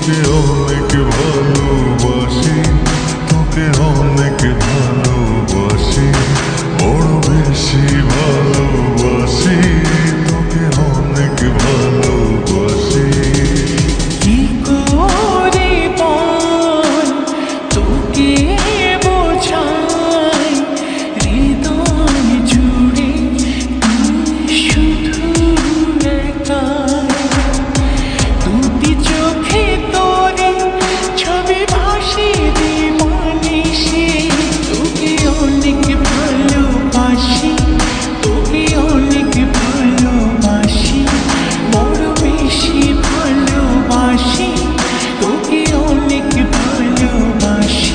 তোকে অনেক ভালোবাসি, তোকে অনেক ভালোবাসি, বড় বেশি ভালোবাসি, তোকে অনেক ভালোবাসি। কি করে বল তোকে বোঝাই, হৃদয় জুড়ে তুই শুধু একা। দুটি চোখে তোরে ছবি ভাসে দিবানিশি, তোকে অনেক ভালোবাসি, তোকে অনেক ভালোবাসি, বড় বেশি ভালোবাসি, তোকে অনেক ভালোবাসি।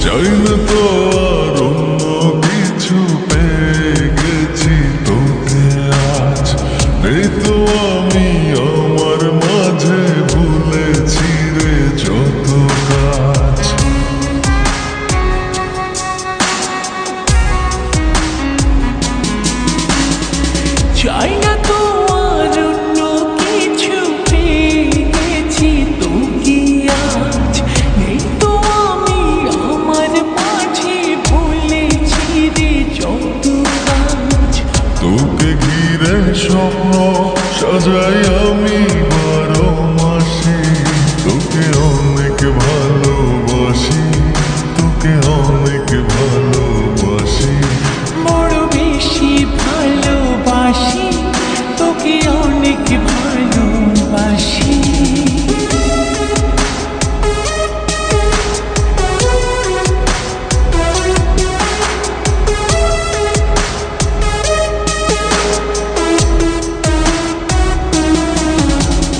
চাই না তো আর অন্য কিছু, পেয়ে গেছি তোকে আজ। নেই তো আমি আমার মাঝে, ভুলেছি রে যত কাজ। চাই না তো আর অন্য কিছু, পেয়ে গেছি তোকে আজ। নেই তো আমি আমার মাঝে, ভুলেছি রে যত কাজ। তোকে ঘিরে স্বপ্ন সাজাই আমি 12 মাসে, তোকে অনেক ভালোবাসি, তোকে অনেক ভালোবাসি, বড় বেশি ভালোবাসি, তোকে অনেক ভালোবাসি।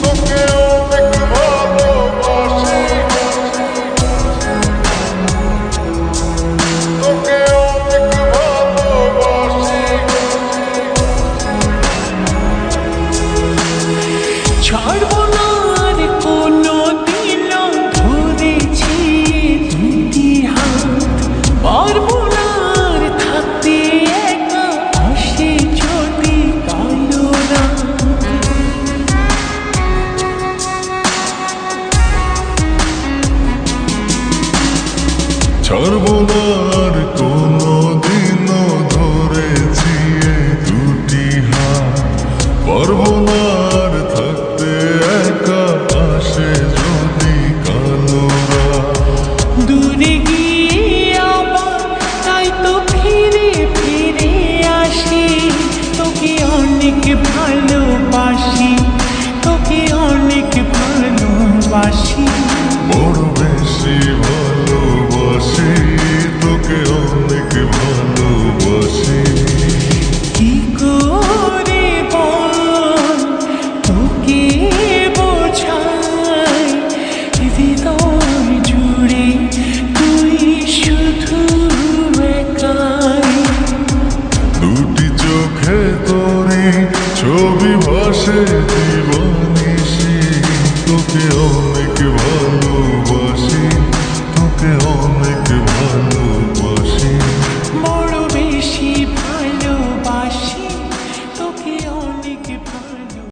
তোকে অনেক ভালোবাসি, তোকে অনেক ভালোবাসি। ছাড়বো না আর কোনো দিন, ধরেছি দুটি হাত। পারবো না আর থাকতে একা, আসে যদি কালো রাত। ছাড়বো না আর